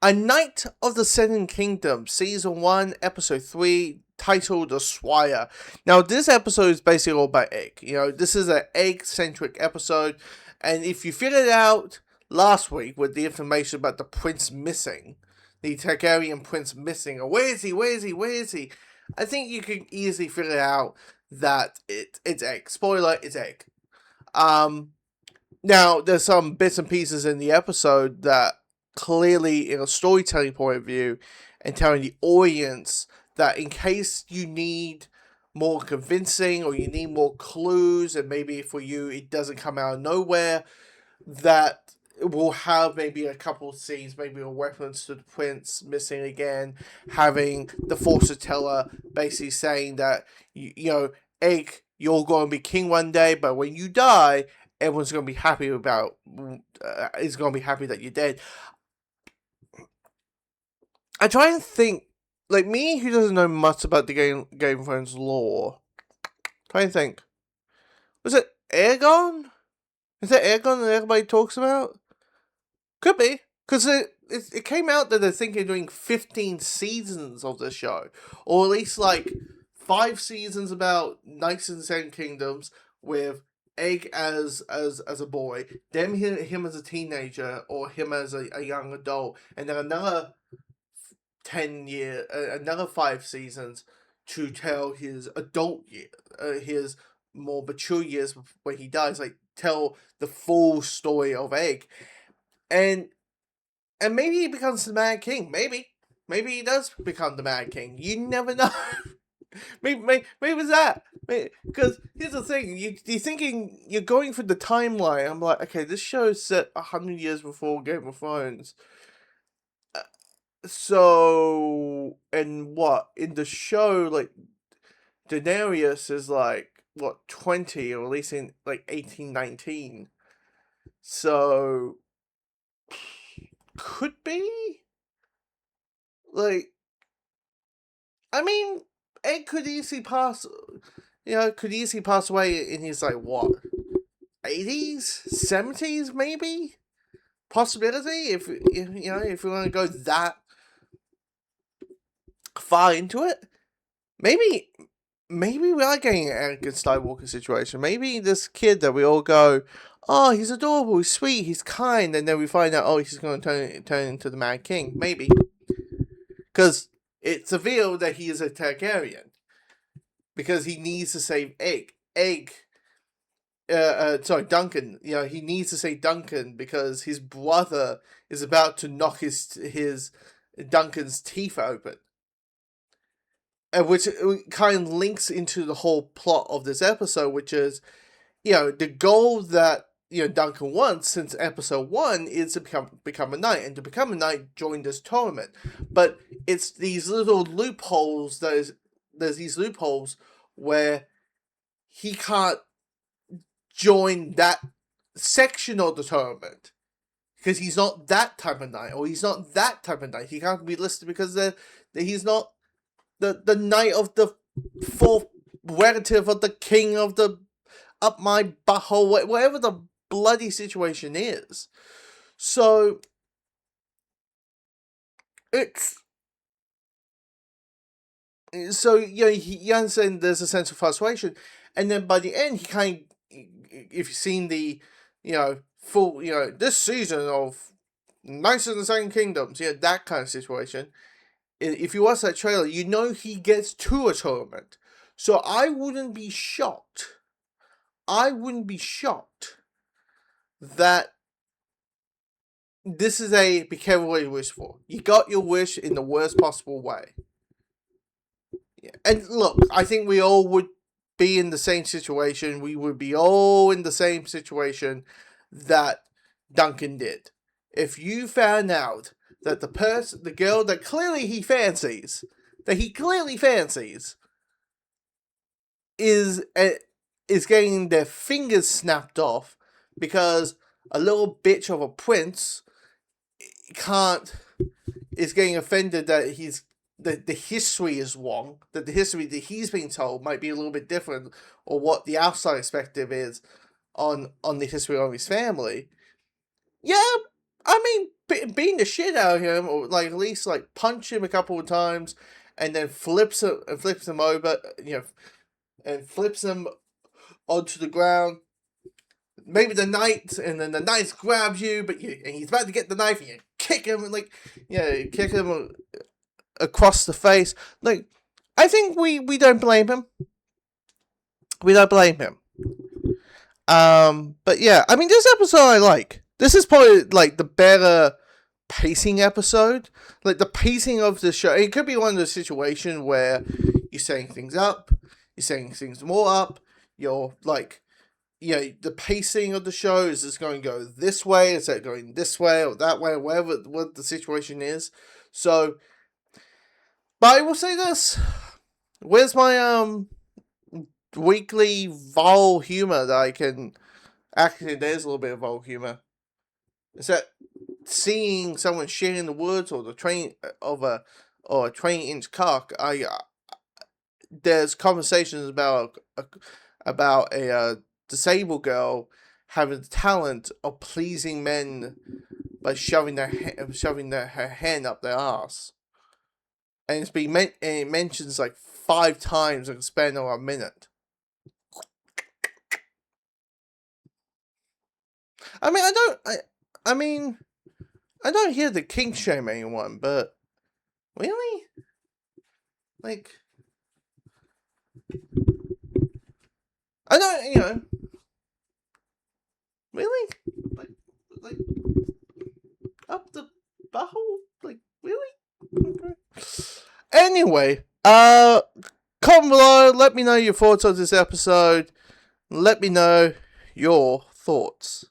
A Knight of the Seven Kingdoms, Season 1, Episode 3, titled The Squire. Now, this episode is basically all about egg. This is an egg-centric episode, and if you figured it out last week with the information about the prince missing, the Targaryen prince missing, or where is he, I think you can easily figure out that it's egg. Spoiler, it's egg. Now, there's some bits and pieces in the episode that clearly, in a storytelling point of view, and telling the audience that in case you need more convincing or you need more clues, and maybe for you it doesn't come out of nowhere, that we'll have maybe a couple of scenes, maybe a reference to the prince missing again, having the fortune teller basically saying that, Egg, you're going to be king one day, but when you die, everyone's going to be happy is going to be happy that you're dead. I try and think, like me, who doesn't know much about the Game of Thrones lore. Try and think. Was it Aegon? Is that Aegon that everybody talks about? Could be, because it came out that they're thinking of doing 15 seasons of the show, or at least like 5 seasons about Knights of the Seven Kingdoms with Egg as a boy, then him as a teenager, or him as a young adult, and then another another 5 seasons to tell his adult year, his more mature years when he dies, like tell the full story of Egg, and maybe he becomes the Mad King. Maybe he does become the Mad King. You never know. maybe it's that. Because here's the thing: you're thinking you're going through the timeline. I'm like, okay, this show is set 100 years before Game of Thrones. So, and what in the show, like Daenerys is like 20, or at least in like 1819. So could be like, I mean, Egg could easily pass. Could easily pass away in his like 80s, 70s, maybe. Possibility if we want to go that far into it. Maybe we are getting an Anakin Skywalker situation. Maybe this kid that we all go, oh, he's adorable, he's sweet, he's kind, and then we find out, oh, he's going to turn into the Mad King. Maybe. Because it's revealed that he is a Targaryen. Because he needs to save Duncan. He needs to save Duncan because his brother is about to knock his Duncan's teeth open. Which kind of links into the whole plot of this episode, which is, the goal that Duncan wants since episode 1 is to become a knight, and to become a knight, join this tournament. But it's these little loopholes. There's these loopholes where he can't join that section of the tournament because he's not that type of knight, or he's not that type of knight. He can't be listed because he's not the knight of the 4th relative of the king of the up my butthole, whatever the bloody situation is. So you understand there's a sense of frustration, and then by the end he kind of, if you've seen the full this season of Knights of the Seven Kingdoms, that kind of situation, if you watch that trailer, he gets to a tournament. So I wouldn't be shocked that this is a be careful what you wish for. You got your wish in the worst possible way. Yeah. And look, I think we all would be in the same situation. We would be all in the same situation that Duncan did. If you found out that the girl that he clearly fancies, is getting their fingers snapped off because a little bitch of a prince is getting offended that the history is wrong, that the history that he's being told might be a little bit different, or what the outside perspective is on the history of his family. Yeah, I mean, beating the shit out of him, or like at least like punch him a couple of times, and then flips him over, and flips him onto the ground. Maybe the knight, and then the knight grabs you, and he's about to get the knife, and you kick him, and kick him across the face. Like, I think we don't blame him. We don't blame him. But yeah, I mean, this episode I like. This is probably like the better pacing episode. Like the pacing of the show. It could be one of those situations where you're setting things up, you're setting things more up. You're like, the pacing of the show is just going to go this way, is it going this way or that way, or whatever what the situation is. So, but I will say this: where's my weekly vile humor that I can? Actually, there's a little bit of vile humor. Is that seeing someone shit in the woods or the train or a 20-inch cock? There's conversations about a disabled girl having the talent of pleasing men by shoving her hand up their ass, and it mentions like 5 times in the span of a minute. I don't hear the kink shame anyone, but really, like, I don't, really, like up the butthole, like, really. Okay. Anyway, comment below. Let me know your thoughts on this episode. Let me know your thoughts.